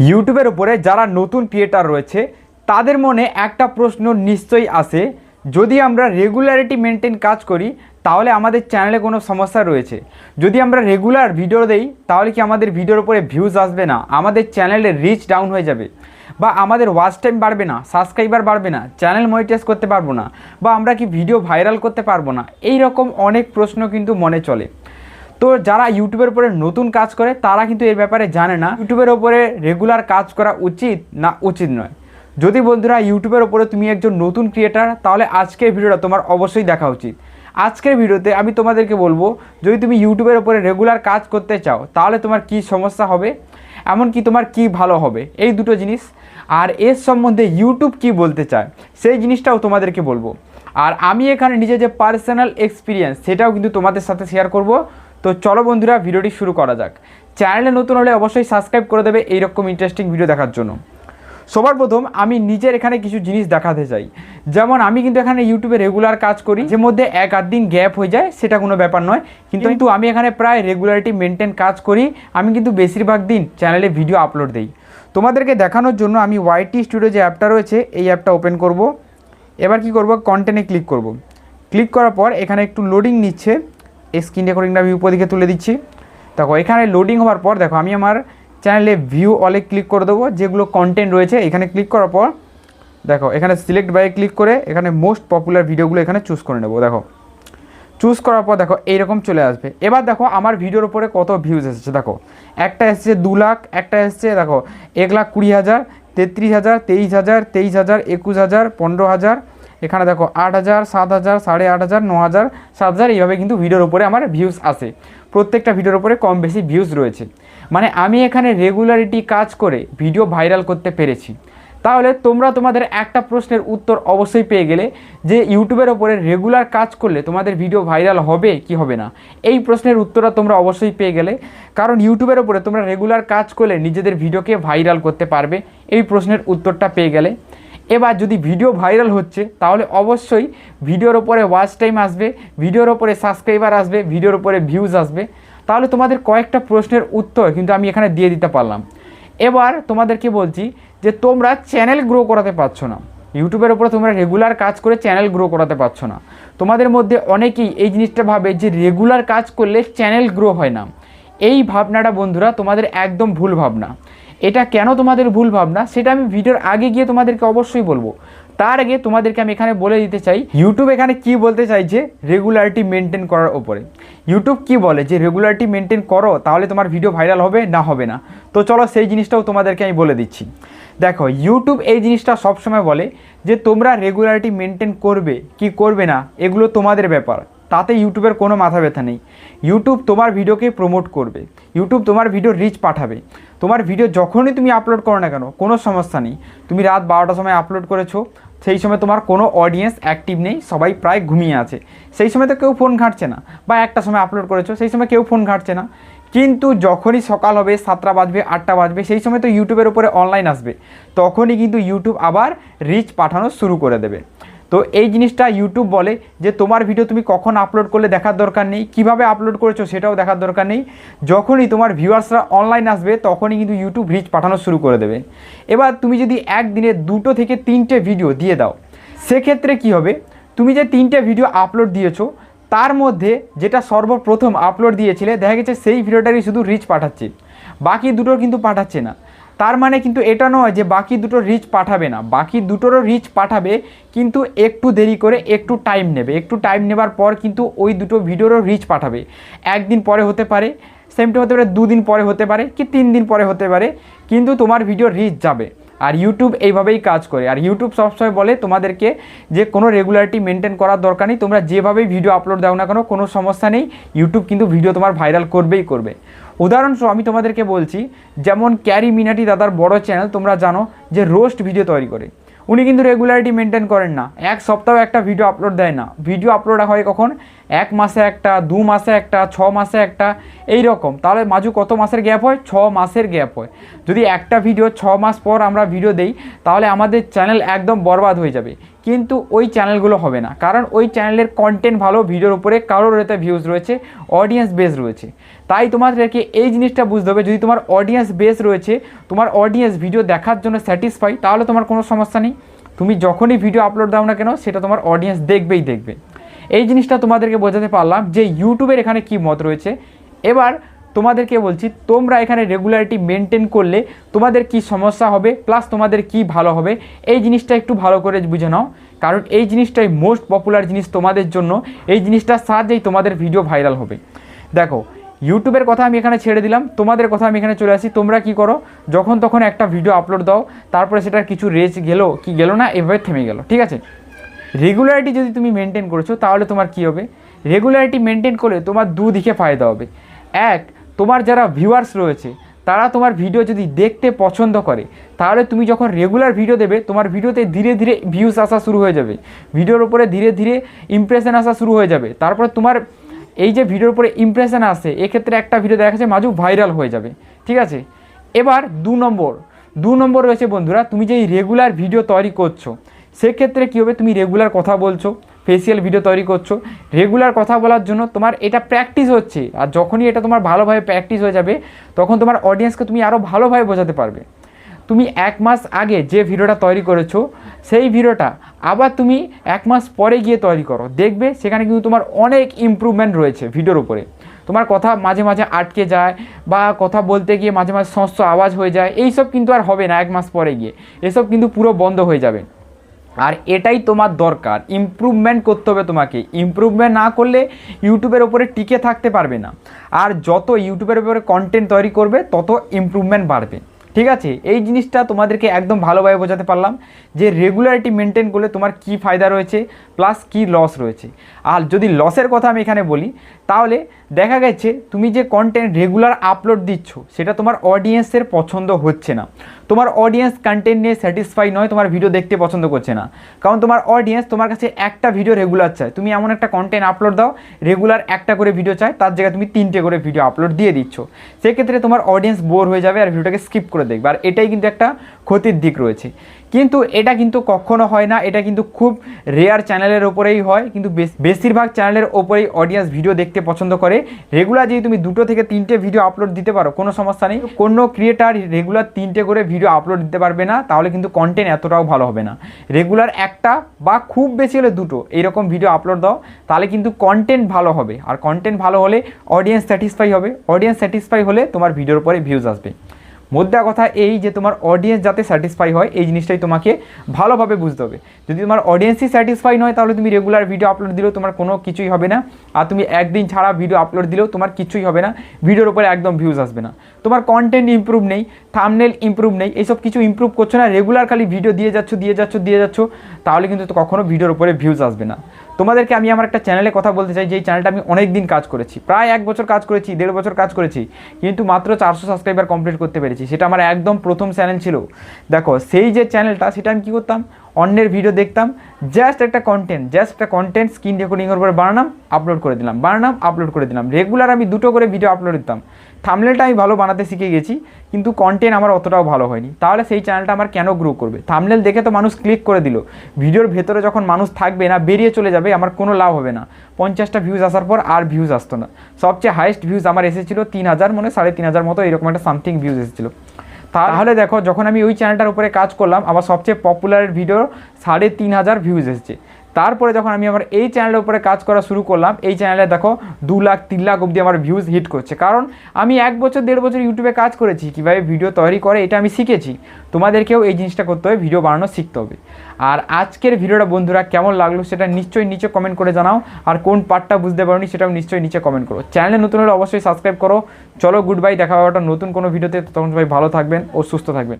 ইউটিউবের উপরে যারা নতুন ক্রিয়েটার রয়েছে তাদের মনে একটা প্রশ্ন নিশ্চয়ই আসে, যদি আমরা রেগুলারিটি মেনটেন কাজ করি তাহলে আমাদের চ্যানেলে কোনো সমস্যা রয়েছে। যদি আমরা রেগুলার ভিডিও দেই তাহলে কি আমাদের ভিডিওর উপরে ভিউজ আসবে না, আমাদের চ্যানেলের রিচ ডাউন হয়ে যাবে, বা আমাদের ওয়াচ টাইম বাড়বে না, সাবস্ক্রাইবার বাড়বে না, চ্যানেল মনিটাইজ করতে পারবো না, বা আমরা কি ভিডিও ভাইরাল করতে পারবো না। এই রকম অনেক প্রশ্ন কিন্তু মনে চলে। তো যারা ইউটিউবের উপরে নতুন কাজ করে তারা কিন্তু এর ব্যাপারে জানে না ইউটিউবের ওপরে রেগুলার কাজ করা উচিত না উচিত নয়। যদি বন্ধুরা ইউটিউবের ওপরে তুমি একজন নতুন ক্রিয়েটার, তাহলে আজকের ভিডিওটা তোমার অবশ্যই দেখা উচিত। আজকের ভিডিওতে আমি তোমাদেরকে বলবো, যদি তুমি ইউটিউবের ওপরে রেগুলার কাজ করতে চাও তাহলে তোমার কি সমস্যা হবে, এমনকি তোমার কি ভালো হবে, এই দুটো জিনিস। আর এর সম্বন্ধে ইউটিউব কি বলতে চায় সেই জিনিসটাও তোমাদেরকে বলবো। আর আমি এখানে নিজে যে পার্সোনাল এক্সপিরিয়েন্স সেটাও কিন্তু তোমাদের সাথে শেয়ার করব। তো চলো বন্ধুরা ভিডিওটি শুরু করা যাক। চ্যানেলে নতুন হলে অবশ্যই সাবস্ক্রাইব করে দেবে এইরকম ইন্টারেস্টিং ভিডিও দেখার জন্য। সবার প্রথম আমি নিজের এখানে কিছু জিনিস দেখাতে চাই। যেমন আমি কিন্তু এখানে ইউটিউবে রেগুলার কাজ করি, যে মধ্যে এক আধ দিন গ্যাপ হয়ে যায় সেটা কোনো ব্যাপার নয়, কিন্তু আমি এখানে প্রায় রেগুলারিটি মেনটেন কাজ করি। আমি কিন্তু বেশিরভাগ দিন চ্যানেলে ভিডিও আপলোড দিই। তোমাদেরকে দেখানোর জন্য আমি ওয়াইটি স্টুডিও যে অ্যাপটা রয়েছে এই অ্যাপটা ওপেন করব। এবার কি করব, কন্টেন্টে ক্লিক করব। ক্লিক করার পর এখানে একটু লোডিং নিচ্ছে, স্ক্রিন রেকর্ডিংটা আমি উপর দিকে তুলে দিচ্ছি। দেখো এখানে লোডিং হওয়ার পর দেখো আমি আমার চ্যানেলে ভিউ অলে ক্লিক করে দেবো, যেগুলো কন্টেন্ট রয়েছে এখানে ক্লিক করার পর দেখো এখানে সিলেক্ট বাই ক্লিক করে এখানে মোস্ট পপুলার ভিডিওগুলো এখানে চুজ করে নেবো। দেখো চুজ করার পর দেখো এইরকম চলে আসবে। এবার দেখো আমার ভিডিওর উপরে কত ভিউজ এসেছে। দেখো একটা এসেছে 2 লাখ, একটা এসেছে দেখো 1,20,000, 33,000, 23,000, 23,000, 21,000, 15,000, এখানে দেখো 8,000, 7,000, 8,500, 9,000, 7,000, এইভাবে কিন্তু ভিডিওর উপরে আমার ভিউজ আসে। প্রত্যেকটা ভিডিওর উপরে কম বেশি ভিউজ রয়েছে, মানে আমি এখানে রেগুলারিটি কাজ করে ভিডিও ভাইরাল করতে পেরেছি। তাহলে তোমরা তোমাদের একটা প্রশ্নের উত্তর অবশ্যই পেয়ে গেলে, যে ইউটিউবের ওপরে রেগুলার কাজ করলে তোমাদের ভিডিও ভাইরাল হবে কি হবে না। এই প্রশ্নের উত্তরটা তোমরা অবশ্যই পেয়ে গেলে, কারণ ইউটিউবের ওপরে তোমরা রেগুলার কাজ করলে নিজেদের ভিডিওকে ভাইরাল করতে পারবে, এই প্রশ্নের উত্তরটা পেয়ে গেলে। এবার যদি ভিডিও ভাইরাল হচ্ছে তাহলে অবশ্যই ভিডিওর ওপরে ওয়াচ টাইম আসবে, ভিডিওর ওপরে সাবস্ক্রাইবার আসবে, ভিডিওর ওপরে ভিউজ আসবে। তাহলে তোমাদের কয়েকটা প্রশ্নের উত্তর কিন্তু আমি এখানে দিয়ে দিতে পারলাম। এবার তোমাদেরকে বলছি যে তোমরা চ্যানেল গ্রো করাতে পারছো না, ইউটিউবের ওপরে তোমরা রেগুলার কাজ করে চ্যানেল গ্রো করাতে পারছো না। তোমাদের মধ্যে অনেকেই এই জিনিসটা ভাবে যে রেগুলার কাজ করলে চ্যানেল গ্রো হয় না। এই ভাবনাটা বন্ধুরা তোমাদের একদম ভুল ভাবনা। এটা কেন তোমাদের ভুল ভাবনা সেটা আমি ভিডিওর আগে গিয়ে তোমাদেরকে অবশ্যই বলবো। তার আগে তোমাদেরকে আমি এখানে বলে দিতে চাই ইউটিউব এখানে কি বলতে চাইছে রেগুলারিটি মেনটেন করার ওপরে। ইউটিউব কি বলে যে রেগুলারিটি মেনটেন করো তাহলে তোমার ভিডিও ভাইরাল হবে না হবে না। তো চলো সেই জিনিসটাও তোমাদেরকে আমি বলে দিচ্ছি। দেখো ইউটিউব এই জিনিসটা সবসময় বলে যে তোমরা রেগুলারিটি মেনটেন করবে কি করবে না এগুলো তোমাদের ব্যাপার, তাতে ইউটিউবের কোনো মাথা ব্যথা নেই। ইউটিউব তোমার ভিডিওকে প্রমোট করবে, ইউটিউব তোমার ভিডিও রিচ পাঠাবে। তোমার ভিডিও যখনই তুমি আপলোড করো না কেন কোনো সমস্যা নেই। তুমি রাত 12টার সময় আপলোড করেছো, সেই সময় তোমার কোনো অডিয়েন্স অ্যাক্টিভ নেই, সবাই প্রায় ঘুমিয়ে আছে, সেই সময় তো কেউ ফোন ঘাঁটছে না। বা একটা সময় আপলোড করেছো সেই সময় কেউ ফোন ঘাঁটছে না। কিন্তু যখনই সকাল হবে 7টা বাজবে 8টা বাজবে সেই সময় তো ইউটিউবের উপরে অনলাইন আসবে, তখনই কিন্তু ইউটিউব আবার রিচ পাঠানো শুরু করে দেবে। তো এই জিনিসটা ইউটিউব বলে যে তোমার ভিডিও তুমি কখন আপলোড করলে দেখার দরকার নেই, কিভাবে আপলোড করেছো সেটাও দেখার দরকার নেই। যখনই তোমার ভিউয়ার্সরা অনলাইন আসবে তখনই কিন্তু ইউটিউব রিচ পাঠানো শুরু করে দেবে। এবার তুমি যদি একদিনে 2 থেকে 3টে ভিডিও দিয়ে দাও, সেক্ষেত্রে কি হবে, তুমি যে 3টে ভিডিও আপলোড দিয়েছো তার মধ্যে যেটা সর্বপ্রথম আপলোড দিয়েছিলে দেখা গেছে সেই ভিডিওটারই শুধু রিচ পাঠাচ্ছে, বাকি দুটোর কিন্তু পাঠাচ্ছে না। তার মানে কিন্তু এটা নয় যে বাকি দুটো রিচ পাঠাবে না, বাকি দুটোরও রিচ পাঠাবে, কিন্তু একটু দেরি করে, একটু টাইম নেবে। একটু টাইম নেবার পর কিন্তু ওই দুটো ভিডিওরও রিচ পাঠাবে। একদিন পরে হতে পারে, সেমটা হতে পারে 2 দিন পরে হতে পারে, কি 3 দিন পরে হতে পারে, কিন্তু তোমার ভিডিও রিচ যাবে। আর ইউটিউব এইভাবেই কাজ করে। আর ইউটিউব সবসময় বলে তোমাদেরকে যে কোনো রেগুলারিটি মেনটেন করার দরকার নেই, তোমরা যেভাবেই ভিডিও আপলোড দাও না কেন কোনো সমস্যা নেই, ইউটিউব কিন্তু ভিডিও তোমার ভাইরাল করবেই করবে। উদাহরণস্বরূপ আমি তোমাদেরকে বলছি, যেমন ক্যারি মিনাটি দাদার বড় চ্যানেল, তোমরা জানো যে রোস্ট ভিডিও তৈরি করে, উনি কিন্তু রেগুলারিটি মেনটেন করেন না, এক সপ্তাহে একটা ভিডিও আপলোড দেয় না। ভিডিও আপলোড হয় কখন, 1 মাসে একটা, 2 মাসে একটা, 6 মাসে একটা, এই রকম। তাহলে মাঝু কত মাসের গ্যাপ হয়, 6 মাসের গ্যাপ হয়। যদি একটা ভিডিও 6 মাস পর আমরা ভিডিও দেই তাহলে আমাদের চ্যানেল একদম বরবাদ হয়ে যাবে। কিন্তু ওই চ্যানেলগুলো হবে না, কারণ ওই চ্যানেলের কন্টেন্ট ভালো, ভিডিওর উপরে কারোর এতে ভিউজ রয়েছে, অডিয়েন্স বেস রয়েছে। তাই তোমাদেরকে এই জিনিসটা বুঝতে হবে, যদি তোমার অডিয়েন্স বেস রয়েছে, তোমার অডিয়েন্স ভিডিও দেখার জন্য স্যাটিসফাই, তাহলে তোমার কোনো সমস্যা নেই। তুমি যখনই ভিডিও আপলোড দাও না কেন সেটা তোমার অডিয়েন্স দেখবেই দেখবে। এই জিনিসটা তোমাদেরকে বোঝাতে পারলাম যে ইউটিউবের এখানে কী মত রয়েছে। এবার তোমাদেরকে বলছি, তোমরা এখানে রেগুলারিটি মেনটেন করলে তোমাদের কি সমস্যা হবে, প্লাস তোমাদের কি ভালো হবে, এই জিনিসটা একটু ভালো করে বুঝে নাও, কারণ এই জিনিসটাই মোস্ট পপুলার জিনিস তোমাদের জন্য। এই জিনিসটার সাহায্যেই তোমাদের ভিডিও ভাইরাল হবে। দেখো, ইউটিউবের কথা আমি এখানে ছেড়ে দিলাম, তোমাদের কথা আমি এখানে চলে আসি। তোমরা কি করো, যখন তখন একটা ভিডিও আপলোড দাও, তারপরে সেটার কিছু রেজ গেলো কি গেলো না, এভাবে থেমে গেল, ঠিক আছে। রেগুলারিটি যদি তুমি মেনটেন করেছো তাহলে তোমার কি হবে, রেগুলারিটি মেনটেন করলে তোমার দুদিকে ফায়দা হবে। এক, তোমার যারা ভিউয়ার্স রয়েছে তারা তোমার ভিডিও যদি দেখতে পছন্দ করে, তাহলে তুমি যখন রেগুলার ভিডিও দেবে, তোমার ভিডিওতে ধীরে ধীরে ভিউজ আসা শুরু হয়ে যাবে, ভিডিওর উপরে ধীরে ধীরে ইমপ্রেশন আসা শুরু হয়ে যাবে। তারপরে তোমার এই যে ভিডিওর উপরে ইমপ্রেশন আসে, এক্ষেত্রে একটা ভিডিও দেখা যাচ্ছে মাজু ভাইরাল হয়ে যাবে, ঠিক আছে। এবার দু নম্বর রয়েছে বন্ধুরা, তুমি যে রেগুলার ভিডিও তৈরি করছো, সেক্ষেত্রে কী হবে, তুমি রেগুলার কথা বলছো, ফেসিয়াল ভিডিও তৈরি করছো, রেগুলার কথা বলার জন্য তোমার এটা প্র্যাকটিস হচ্ছে। আর যখনই এটা তোমার ভালোভাবে প্র্যাকটিস হয়ে যাবে, তখন তোমার অডিয়েন্সকে তুমি আরও ভালোভাবে বোঝাতে পারবে। তুমি 1 মাস আগে যে ভিডিওটা তৈরি করেছো, সেই ভিডিওটা আবার তুমি 1 মাস পরে গিয়ে তৈরি করো, দেখবে সেখানে কিন্তু তোমার অনেক ইমপ্রুভমেন্ট রয়েছে ভিডিওর উপরে। তোমার কথা মাঝে মাঝে আটকে যায়, বা কথা বলতে গিয়ে মাঝে মাঝে সংস্থ আওয়াজ হয়ে যায়, এইসব কিন্তু আর হবে না 1 মাস পরে গিয়ে, এসব কিন্তু পুরো বন্ধ হয়ে যাবে। আর এটাই তোমার দরকার, ইমপ্রুভমেন্ট করতে হবে তোমাকে। ইমপ্রুভমেন্ট না করলে ইউটিউবের ওপরে টিকে থাকতে পারবে না। আর যত ইউটিউবের উপরে কন্টেন্ট তৈরি করবে, তত ইমপ্রুভমেন্ট বাড়বে, ঠিক আছে। এই জিনিসটা তোমাদেরকে একদম ভালোভাবে বোঝাতে পারলাম যে রেগুলারিটি মেনটেন করলে তোমার কি ফায়দা রয়েছে, প্লাস কি লস রয়েছে। আর যদি লসের কথা আমি এখানে বলি, তাহলে দেখা গেছে তুমি যে কন্টেন্ট রেগুলার আপলোড দিচ্ছ, সেটা তোমার অডিয়েন্সের পছন্দ হচ্ছে না, তোমার অডিয়েন্স কন্টেন্ট নিয়ে স্যাটিসফাই নয়, তোমার ভিডিও দেখতে পছন্দ করছে না। কারণ তোমার অডিয়েন্স তোমার কাছে একটা ভিডিও রেগুলার চায়। তুমি এমন একটা কন্টেন্ট আপলোড দাও, রেগুলার একটা করে ভিডিও চায়, তার জায়গায় তুমি 3টে করে ভিডিও আপলোড দিয়ে দিচ্ছ, সেক্ষেত্রে তোমার অডিয়েন্স বোর হয়ে যাবে আর ভিডিওটাকে স্কিপ করে দেখবে। আর এটাই কিন্তু একটা ক্ষতির দিক রয়েছে। কিন্তু এটা কিন্তু কখনো হয় না, এটা কিন্তু খুব রেয়ার চ্যানেলের ওপরেই হয়, কিন্তু বেশিরভাগ চ্যানেলের ওপরেই অডিয়েন্স ভিডিও দেখতে পছন্দ করে। রেগুলার যদি তুমি 2 থেকে 3টে ভিডিও আপলোড দিতে পারো, কোনো সমস্যা নেই। কোনো ক্রিয়েটার রেগুলার 3টে করে ভিডিও আপলোড দিতে পারবে না, তাহলে কিন্তু কন্টেন্ট এতটাও ভালো হবে না। রেগুলার একটা বা খুব বেশি হলে 2টো এইরকম ভিডিও আপলোড দাও, তাহলে কিন্তু কন্টেন্ট ভালো হবে। আর কন্টেন্ট ভালো হলে অডিয়েন্স স্যাটিসফাই হবে, অডিয়েন্স স্যাটিসফাই হলে তোমার ভিডিওর উপরে ভিউজ আসবে। মোদ্দা কথা এই যে তোমার অডিয়েন্স যাতে স্যাটিসফাই হয়, এই জিনিসটাই তোমাকে ভালোভাবে বুঝতে হবে। যদি তোমার অডিয়েন্সই স্যাটিসফাই নয়, তাহলে তুমি রেগুলার ভিডিও আপলোড দিলেও তোমার কোনো কিছুই হবে না। আর তুমি একদিন ছাড়া ভিডিও আপলোড দিলেও তোমার কিছুই হবে না, ভিডিওর উপরে একদম ভিউজ আসবে না। তোমার কন্টেন্ট ইমপ্রুভ নেই, থাম্বনেল ইমপ্রুভ নেই, এইসব কিছু ইমপ্রুভ করছো না, রেগুলার খালি ভিডিও দিয়ে যাচ্ছ, তাহলে কিন্তু কখনো ভিডিওর উপরে ভিউজ আসবে না। তোমাদেরকে আমি আমার একটা চ্যানেলে কথা বলতে চাই, যেই চ্যানেলটা আমি অনেক দিন কাজ করেছি, প্রায় 1 বছর কাজ করেছি, 1.5 বছর কাজ করেছি, কিন্তু মাত্র 400 সাবস্ক্রাইবার কমপ্লিট করতে পেরেছি। সেটা আমার একদম প্রথম চ্যানেল ছিল। দেখো, সেই যে চ্যানেলটা, সেটা আমি কী করতাম, অন্যের ভিডিও দেখতাম, জাস্ট একটা কন্টেন্ট স্ক্রিন রেকর্ডিংয়ের উপরে বানালাম, আপলোড করে দিলাম। রেগুলার আমি 2টো করে ভিডিও আপলোড দিতাম। থাম্বনেলটা আমি ভালো বানাতে শিখে গেছি, কিন্তু কন্টেন্ট আমার অতটাও ভালো হয়নি। তাহলে সেই চ্যানেলটা আমার কেন গ্রো করবে? থাম্বনেল দেখে তো মানুষ ক্লিক করে দিল, ভিডিওর ভেতরে যখন মানুষ থাকবে না, বেরিয়ে চলে যাবে, আমার কোনো লাভ হবে না। 50টা ভিউজ আসার পর আর ভিউজ আসতো না। সবচেয়ে হাইয়েস্ট ভিউজ আমার এসেছিলো 3000, মনে 3500 মতো, এরকম একটা সামথিং ভিউজ এসেছিলো। তাহলে দেখো, যখন আমি ওই চ্যানেলটার উপরে কাজ করলাম, আমার সবচেয়ে পপুলার ভিডিও 3500 ভিউজ এসেছে। তারপরে যখন আমি আমার এই চ্যানেলের উপরে কাজ করা শুরু করলাম, এই চ্যানেলে দেখো 2 লাখ 3 লাখ অবধি আমার ভিউজ হিট করছে। কারণ আমি 1 বছর 1.5 বছর ইউটিউবে কাজ করেছি, কীভাবে ভিডিও তৈরি করে এটা আমি শিখেছি। তোমাদেরকেও এই জিনিসটা করতে হবে, ভিডিও বানানো শিখতে হবে। আর আজকের ভিডিওটা বন্ধুরা কেমন লাগলো সেটা নিশ্চয়ই নিচে কমেন্ট করে জানাও। আর কোন পার্টটা বুঝতে পারোনি সেটাও নিশ্চয়ই নিচে কমেন্ট করো। চ্যানেলে নতুন হলে অবশ্যই সাবস্ক্রাইব করো। চলো, গুড বাই, দেখা হবে একটা নতুন কোনো ভিডিওতে। তখন সবাই ভালো থাকবেন ও সুস্থ থাকবেন।